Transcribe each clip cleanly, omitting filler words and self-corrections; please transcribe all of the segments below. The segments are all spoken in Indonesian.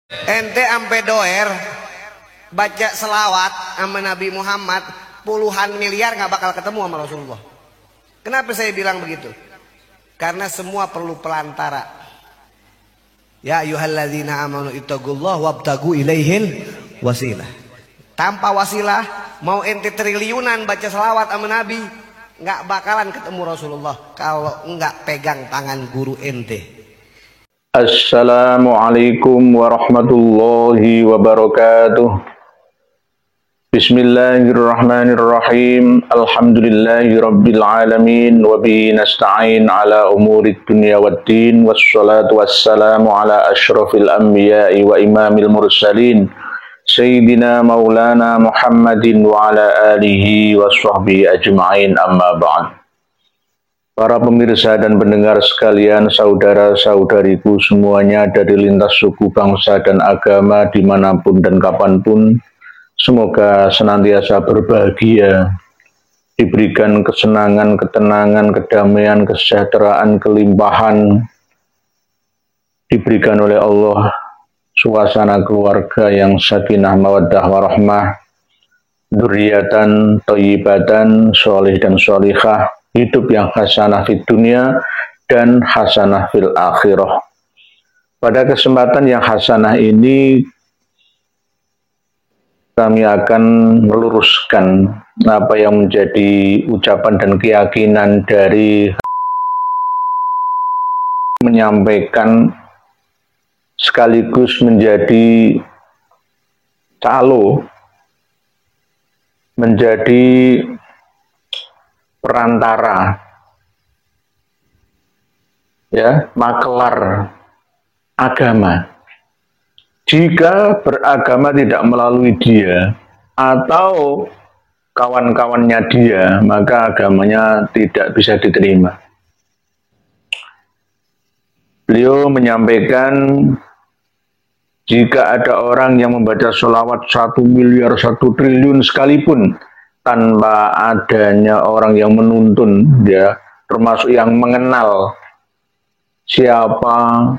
Ente ampe doer baca selawat sama Nabi Muhammad puluhan miliar nggak bakal ketemu sama Rasulullah. Kenapa saya bilang begitu? Karena semua perlu pelantara. Ya ayyuhalladzina amanu ittaqullaha wabtagu ilaihil wasilah. Tanpa wasilah mau ente triliunan baca selawat sama Nabi nggak bakalan ketemu Rasulullah kalau nggak pegang tangan guru ente. Assalamualaikum warahmatullahi wabarakatuh. Bismillahirrahmanirrahim. Alhamdulillahi rabbil alamin wa bihi nasta'in ala umurid dunya waddin wassalatu wassalamu ala asyrafil anbiya'i wa imamil mursalin Sayyidina Maulana Muhammadin wa ala alihi wa sahbihi ajma'in, amma ba'd. Para pemirsa dan pendengar sekalian, saudara-saudariku semuanya dari lintas suku, bangsa, dan agama dimanapun dan kapanpun, semoga senantiasa berbahagia, diberikan kesenangan, ketenangan, kedamaian, kesejahteraan, kelimpahan, diberikan oleh Allah suasana keluarga yang sakinah, mawaddah, warahmah, dzurriatan, thayyibatan, sholih dan sholihah, hidup yang hasanah fid dunia dan hasanah fil akhirah. Pada kesempatan yang hasanah ini kami akan meluruskan apa yang menjadi ucapan dan keyakinan dari menyampaikan sekaligus menjadi calo, menjadi perantara, ya, makelar agama. Jika beragama tidak melalui dia atau kawan-kawannya dia, maka agamanya tidak bisa diterima. Beliau menyampaikan, jika ada orang yang membaca sholawat 1 miliar 1 triliun sekalipun tanpa adanya orang yang menuntun, ya, termasuk yang mengenal siapa,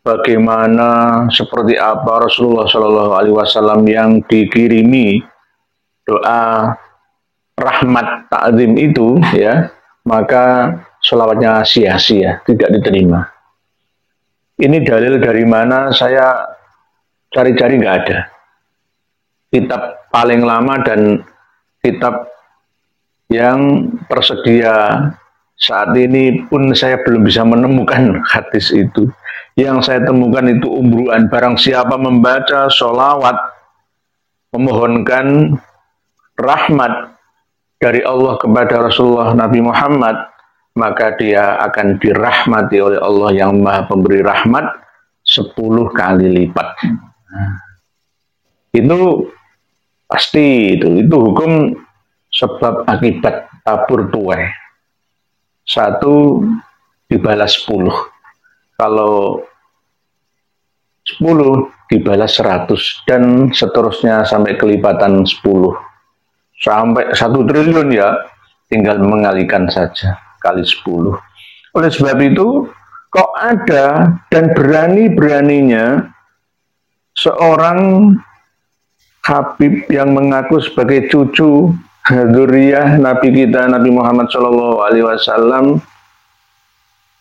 bagaimana, seperti apa Rasulullah Shallallahu Alaihi Wasallam yang dikirimi doa rahmat ta'zim itu, ya, maka sholawatnya sia-sia, tidak diterima. Ini dalil dari mana? Saya cari-cari nggak ada. Kitab paling lama dan kitab yang tersedia saat ini pun saya belum bisa menemukan hadis itu. Yang saya temukan itu umruan, barang siapa membaca sholawat memohonkan rahmat dari Allah kepada Rasulullah Nabi Muhammad, maka dia akan dirahmati oleh Allah yang Maha Pemberi rahmat 10 kali lipat. Itu pasti, itu hukum sebab akibat tabur tuai. 1 dibalas 10. Kalau 10 dibalas 100 dan seterusnya sampai kelipatan 10. Sampai 1 triliun, ya, tinggal mengalikan saja kali 10. Oleh sebab itu, kok ada dan berani-beraninya seorang Habib yang mengaku sebagai cucu dzurriyyah Nabi kita Nabi Muhammad Shallallahu Alaihi Wasallam,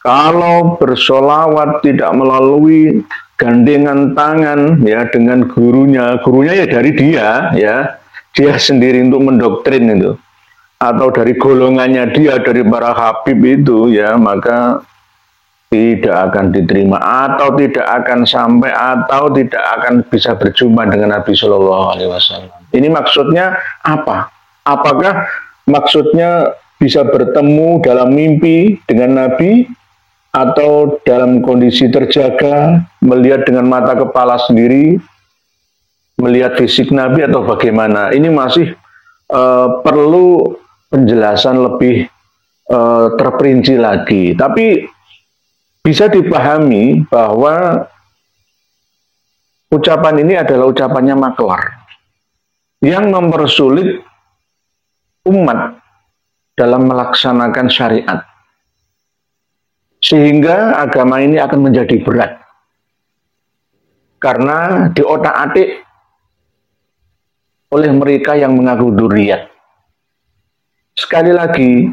kalau bersolawat tidak melalui gandengan tangan, ya, dengan gurunya ya dari dia, ya, dia sendiri untuk mendoktrin itu, atau dari golongannya dia, dari para habib itu, ya, maka tidak akan diterima, atau tidak akan sampai, atau tidak akan bisa berjumpa dengan Nabi Shallallahu Alaihi Wasallam. Ini maksudnya apa? Apakah maksudnya bisa bertemu dalam mimpi dengan Nabi, atau dalam kondisi terjaga, melihat dengan mata kepala sendiri, melihat fisik Nabi, atau bagaimana? Ini masih perlu penjelasan lebih terperinci lagi. Tapi bisa dipahami bahwa ucapan ini adalah ucapannya maklar yang mempersulit umat dalam melaksanakan syariat, sehingga agama ini akan menjadi berat. karena diotak-atik oleh mereka yang mengaku dzurriyyat. Sekali lagi,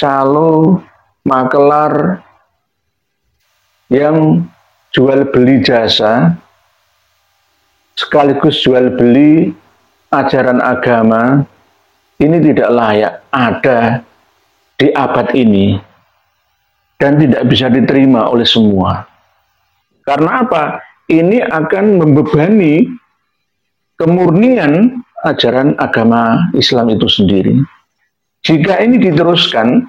calo, makelar yang jual beli jasa sekaligus jual beli ajaran agama ini tidak layak ada di abad ini dan tidak bisa diterima oleh semua. Karena apa? Ini akan membebani kemurnian ajaran agama Islam itu sendiri. Jika ini diteruskan,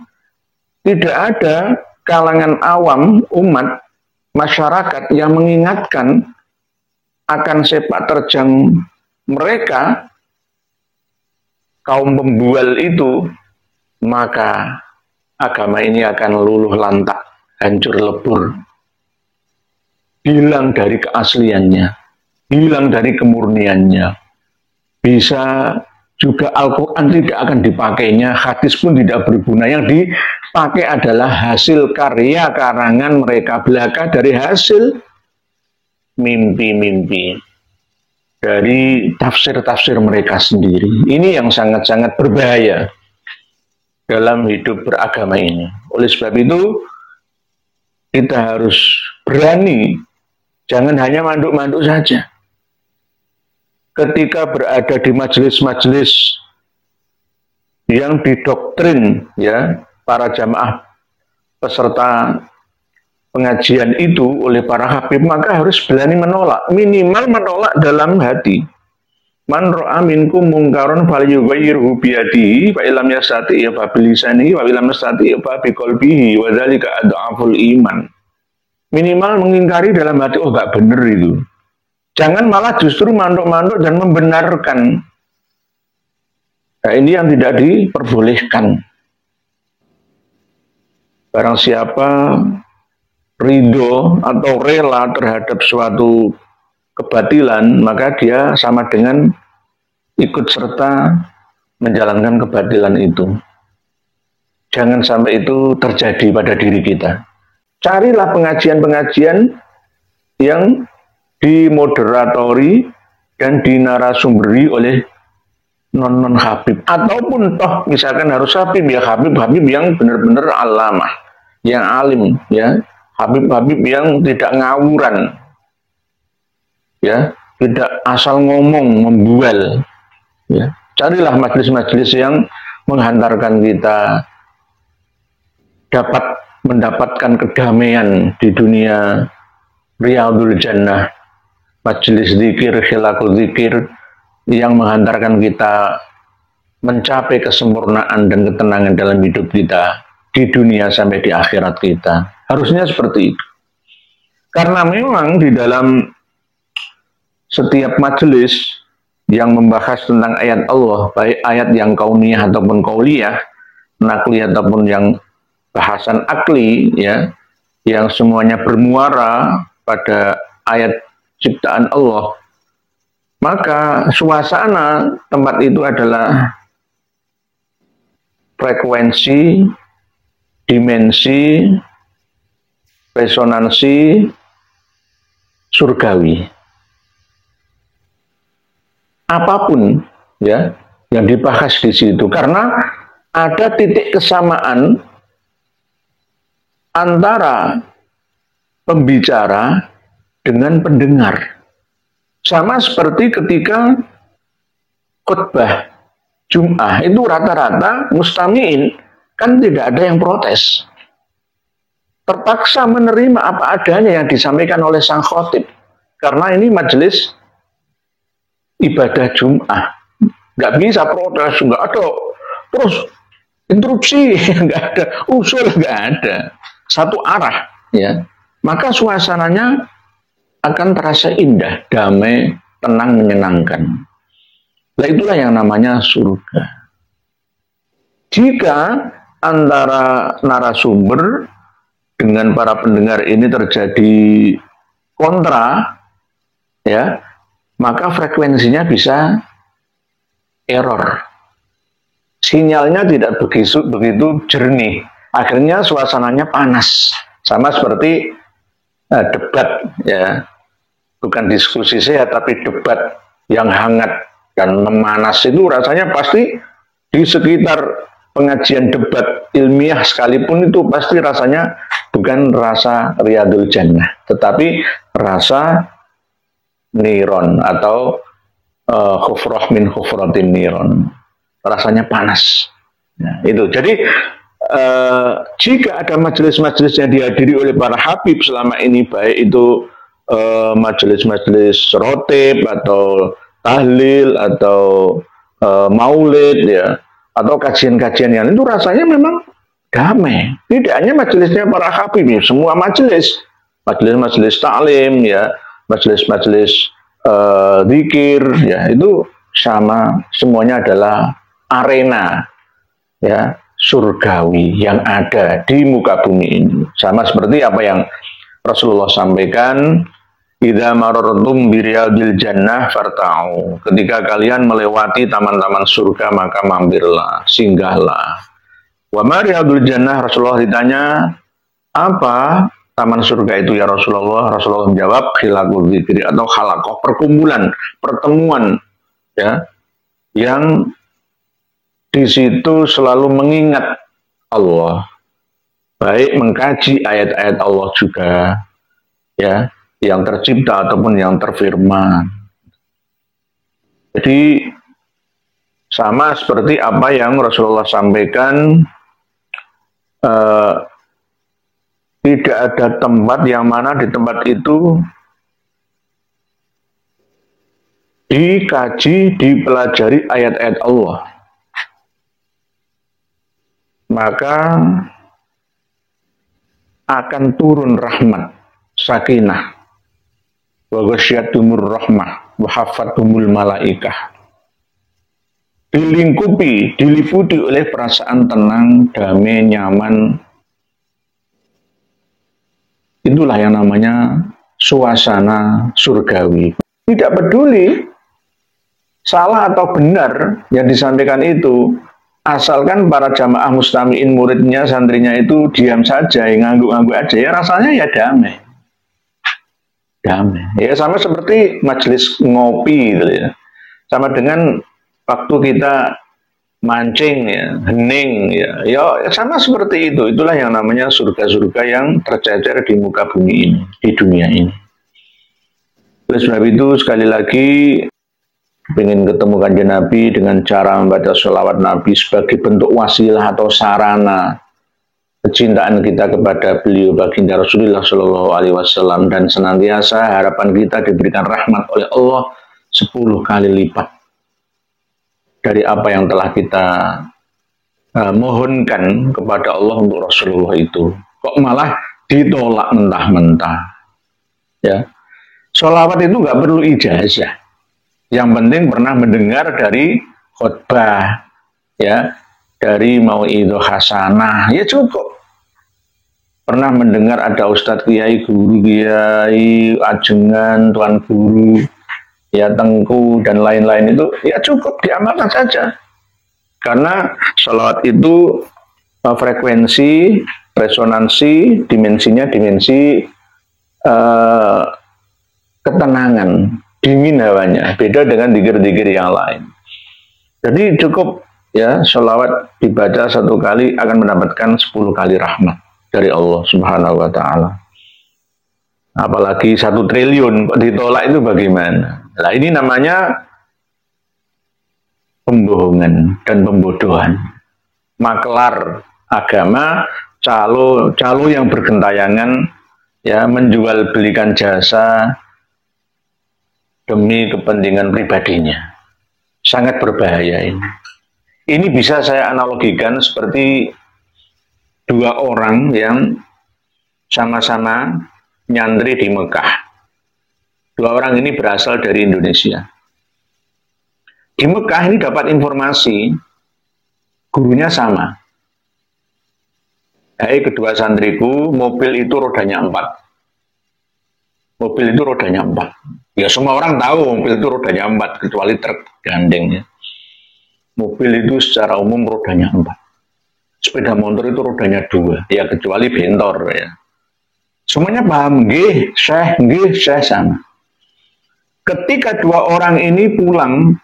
tidak ada kalangan awam, umat, masyarakat yang mengingatkan akan sepak terjang mereka, kaum pembual itu, maka agama ini akan luluh lantak, hancur lebur, hilang dari keasliannya, hilang dari kemurniannya. Bisa juga Al-Quran tidak akan dipakainya, hadis pun tidak berguna. Yang dipakai adalah hasil karya karangan mereka belaka dari hasil mimpi-mimpi dari tafsir-tafsir mereka sendiri. Ini yang sangat-sangat berbahaya dalam hidup beragama ini. Oleh sebab itu, kita harus berani, jangan hanya manduk-manduk saja. Ketika berada di majelis-majelis yang didoktrin ya para jamaah peserta pengajian itu oleh para habib, maka harus berani menolak, minimal menolak dalam hati. Man ra'a minkum mungkaron falyughayyirhu biyadihi fa illam yastati' fa bilisanihi wa illam yastati' fa biqalbihi wa dzalika adhaful iman. Minimal mengingkari dalam hati, oh enggak benar itu. Jangan malah justru manduk-manduk dan membenarkan. Nah, ini yang tidak diperbolehkan. Barang siapa ridho atau rela terhadap suatu kebatilan, maka dia sama dengan ikut serta menjalankan kebatilan itu. Jangan sampai itu terjadi pada diri kita. Carilah pengajian-pengajian yang dimoderatori dan dinarasumberi oleh non habib, ataupun toh misalkan harus habib ya habib yang benar-benar alamah, yang alim ya, habib yang tidak ngawuran ya, tidak asal ngomong membual ya. Carilah majelis-majelis yang menghantarkan kita dapat mendapatkan kedamaian di dunia Riyadul Jannah, majelis zikir, khilaqul zikir yang menghantarkan kita mencapai kesempurnaan dan ketenangan dalam hidup kita di dunia sampai di akhirat kita. Harusnya seperti itu. Karena memang di dalam setiap majelis yang membahas tentang ayat Allah, baik ayat yang kauniyah ataupun qauliyah, nakli ataupun yang bahasan akli ya, yang semuanya bermuara pada ayat ciptaan Allah, maka suasana tempat itu adalah frekuensi, dimensi, resonansi surgawi. Apapun ya yang dibahas di situ, karena ada titik kesamaan antara pembicara dengan pendengar. Sama seperti ketika khutbah Jum'ah itu rata-rata mustami'in kan tidak ada yang protes. Terpaksa menerima apa adanya yang disampaikan oleh sang khotib. Karena ini majelis ibadah Jum'ah. Nggak bisa protes, nggak ada. Terus interupsi, nggak ada. Usul, nggak ada. Satu arah. Ya. Maka suasananya akan terasa indah, damai, tenang, menyenangkan. Nah, itulah yang namanya surga. Jika antara narasumber dengan para pendengar ini terjadi kontra, ya, maka frekuensinya bisa error. Sinyalnya tidak begitu jernih. Akhirnya suasananya panas. Sama seperti debat, ya. bukan diskusi sehat, tapi debat yang hangat dan memanas itu rasanya pasti di sekitar pengajian debat ilmiah sekalipun itu pasti rasanya bukan rasa riyadul jannah, tetapi rasa niron atau khufrah min khufratin niron, rasanya panas. Nah, itu. Jadi jika ada majelis-majelis yang dihadiri oleh para habib selama ini, baik itu majelis-majelis rotib atau tahlil atau maulid ya, atau kajian-kajian yang itu rasanya memang damai. Tidak hanya majelisnya para habib, semua majelis, majelis-majelis taklim ya, majelis-majelis zikir ya, itu sama, semuanya adalah arena ya surgawi yang ada di muka bumi ini. Sama seperti apa yang Rasulullah sampaikan, idza marartum biriyadil jannah farta'u. Ketika kalian melewati taman-taman surga maka mampirlah, singgahlah. Wa ma riyadul jannah, Rasulullah ditanya, apa taman surga itu ya Rasulullah? Rasulullah menjawab, khilaqul dzikri, atau khalaqah, perkumpulan, pertemuan ya, yang di situ selalu mengingat Allah, baik mengkaji ayat-ayat Allah juga ya, yang tercipta ataupun yang terfirman. Jadi sama seperti apa yang Rasulullah sampaikan, tidak ada tempat yang mana di tempat itu dikaji, dipelajari ayat-ayat Allah, maka akan turun rahmat, sakinah, wa ghasyiyatuhumur rahmah, wa hafathumul malaikah. Dilingkupi, diliputi oleh perasaan tenang, damai, nyaman. Itulah yang namanya suasana surgawi. Tidak peduli salah atau benar yang disampaikan itu, asalkan para jamaah mustami'in, muridnya, santrinya itu diam saja, ngangguk-ngangguk aja, ya rasanya ya damai. Damai. Ya sama seperti majelis ngopi gitu ya. Sama dengan waktu kita mancing ya, hening ya. Ya sama seperti itu. Itulah yang namanya surga-surga yang tercecer di muka bumi ini, di dunia ini. Oleh sebab itu sekali lagi ingin ketemu kanjeng Nabi dengan cara membaca sholawat Nabi sebagai bentuk wasilah atau sarana kecintaan kita kepada beliau, baginda Rasulullah Shallallahu Alaihi Wasallam, dan senantiasa harapan kita diberikan rahmat oleh Allah 10 kali lipat dari apa yang telah kita mohonkan kepada Allah untuk Rasulullah itu. Kok malah ditolak mentah-mentah ya. Sholawat itu nggak perlu ijazah. Yang penting pernah mendengar dari khutbah, ya, dari mau'idhah hasanah, ya cukup. Pernah mendengar ada ustadz kiai, guru kiai, ajengan, tuan guru, ya tengku dan lain-lain itu, ya cukup diamalkan saja. Karena sholawat itu frekuensi, resonansi, dimensinya dimensi ketenangan, dingin hawanya, beda dengan zikir-zikir yang lain. Jadi cukup ya sholawat dibaca 1 kali akan mendapatkan 10 kali rahmat dari Allah Subhanahu wa Ta'ala. Apalagi 1 triliun kok ditolak, itu bagaimana? Nah ini namanya pembohongan dan pembodohan, maklar agama, calo yang bergentayangan ya, menjual belikan jasa demi kepentingan pribadinya. Sangat berbahaya ini. Ini bisa saya analogikan seperti 2 orang yang sama-sama nyantri di Mekah. 2 orang ini berasal dari Indonesia. Di Mekah ini dapat informasi gurunya sama. Hai kedua santriku, mobil itu rodanya 4. Mobil itu rodanya 4. Ya semua orang tahu mobil itu rodanya 4, kecuali truk gandeng ya. Mobil itu secara umum rodanya 4. Sepeda motor itu rodanya 2, ya kecuali bentor ya. Semuanya paham, nggih, syekh sama. Ketika dua orang ini pulang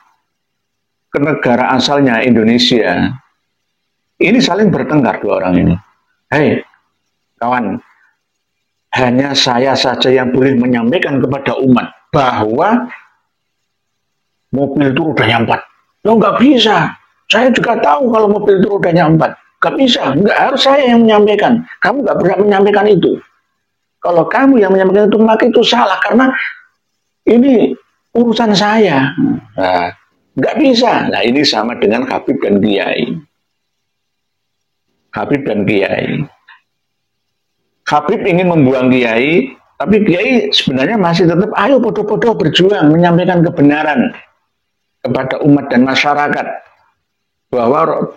ke negara asalnya Indonesia, ini saling bertengkar dua orang ini. Hei, kawan, hanya saya saja yang boleh menyampaikan kepada umat bahwa mobil itu rodanya 4. Lo nggak bisa. Saya juga tahu kalau mobil itu rodanya 4. Nggak bisa. Nggak harus saya yang menyampaikan. Kamu nggak berhak menyampaikan itu. Kalau kamu yang menyampaikan itu, maka itu salah. Karena ini urusan saya. Nah, nggak bisa. Nah, ini sama dengan Habib dan Kiai. Habib dan Kiai. Habib ingin membuang Kiai, tapi Kiai sebenarnya masih tetap, ayo podo-podo berjuang menyampaikan kebenaran kepada umat dan masyarakat bahwa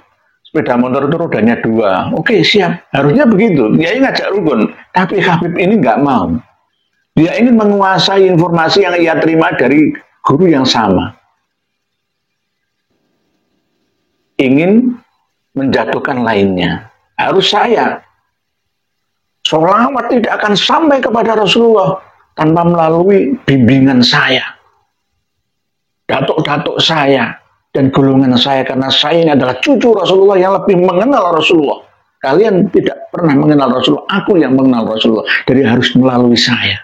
sepeda motor itu rodanya 2. Oke, siap. Harusnya begitu. Kiai ngajak rukun, tapi Habib ini nggak mau. Dia ingin menguasai informasi yang ia terima dari guru yang sama. Ingin menjatuhkan lainnya. Harus saya. Sholawat tidak akan sampai kepada Rasulullah tanpa melalui bimbingan saya. Datuk-datuk saya dan golongan saya, karena saya ini adalah cucu Rasulullah yang lebih mengenal Rasulullah. Kalian tidak pernah mengenal Rasulullah, aku yang mengenal Rasulullah. Jadi harus melalui saya.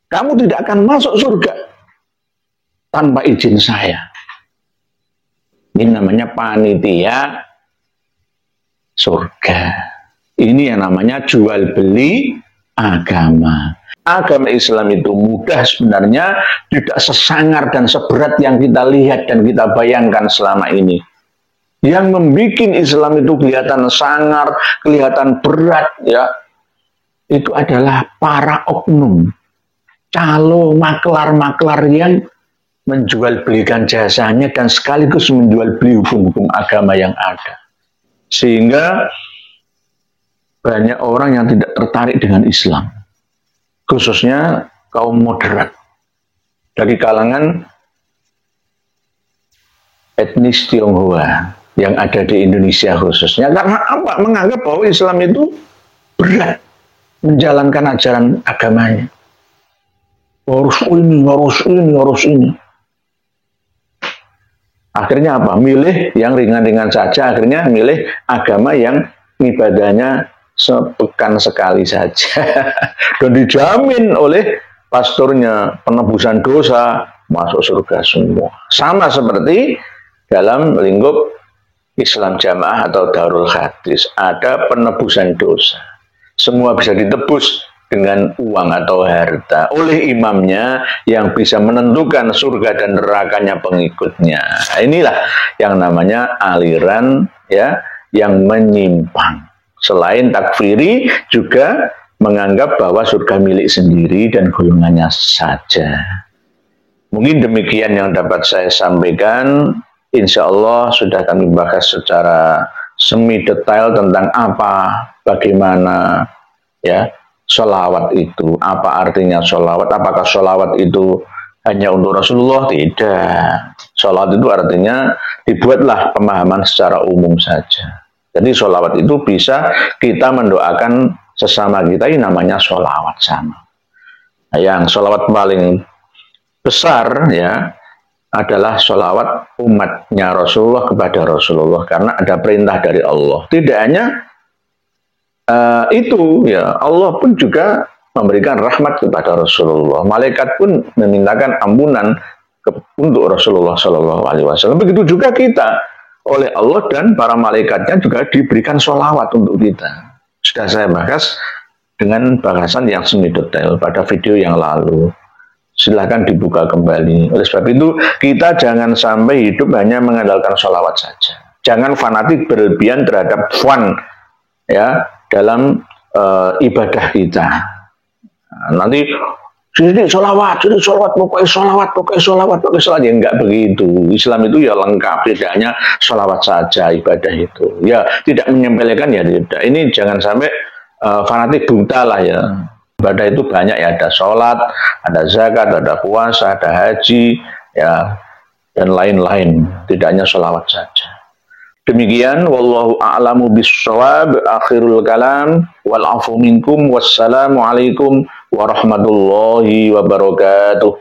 Kamu tidak akan masuk surga tanpa izin saya. Ini namanya panitia surga. Ini yang namanya jual beli agama. Agama Islam itu mudah sebenarnya, tidak sesangar dan seberat yang kita lihat dan kita bayangkan selama ini. Yang membuat Islam itu kelihatan sangar, kelihatan berat, ya, itu adalah para oknum, calo maklar-maklar yang menjual belikan jasanya dan sekaligus menjual beli hukum-hukum agama yang ada. Sehingga banyak orang yang tidak tertarik dengan Islam, khususnya kaum moderat dari kalangan etnis Tionghoa yang ada di Indonesia khususnya. Karena apa? Menganggap bahwa Islam itu berat menjalankan ajaran agamanya. Harus ini, harus ini, harus ini. Akhirnya apa? Milih yang ringan-ringan saja. Akhirnya milih agama yang ibadahnya sepekan sekali saja. Dan dijamin oleh pastornya penebusan dosa, masuk surga semua. Sama seperti dalam lingkup Islam Jamaah atau Darul Hadis. Ada penebusan dosa. Semua bisa ditebus dengan uang atau harta oleh imamnya yang bisa menentukan surga dan nerakanya pengikutnya. Nah, inilah yang namanya aliran, ya, yang menyimpang. Selain takfiri juga menganggap bahwa surga milik sendiri dan golongannya saja. Mungkin demikian yang dapat saya sampaikan. Insya Allah sudah kami bahas secara semi detail tentang apa, bagaimana, ya, sholawat itu, apa artinya sholawat, apakah sholawat itu hanya untuk Rasulullah? Tidak. Sholawat itu artinya dibuatlah pemahaman secara umum saja. Jadi sholawat itu bisa kita mendoakan sesama kita, ini namanya sholawat sama. Nah, yang sholawat paling besar, ya, adalah sholawat umatnya Rasulullah kepada Rasulullah, karena ada perintah dari Allah. Tidak hanya itu, ya, Allah pun juga memberikan rahmat kepada Rasulullah. Malaikat pun memintakan ampunan untuk Rasulullah SAW. Begitu juga kita, oleh Allah dan para malaikatnya juga diberikan sholawat untuk kita. Sudah saya bahas dengan bahasan yang semi detail pada video yang lalu. Silahkan dibuka kembali. Oleh sebab itu, kita jangan sampai hidup hanya mengandalkan sholawat saja. Jangan fanatik berlebihan terhadap fun, ya, dalam ibadah kita. Nah, nanti jadi sholawat, pokoknya sholawat. Ya, enggak begitu. Islam itu ya lengkap, tidak hanya sholawat saja ibadah itu. Ya, tidak menyempelekan, ya tidak. Ini jangan sampai fanatik buta lah, ya. Ibadah itu banyak, ya, ada sholat, ada zakat, ada puasa, ada haji, ya, dan lain-lain. Tidak hanya sholawat saja. Demikian, wallahu a'lamu bis-shawab, akhirul kalam, wal afu minkum, wassalamu alaikum warahmatullahi wabarakatuh.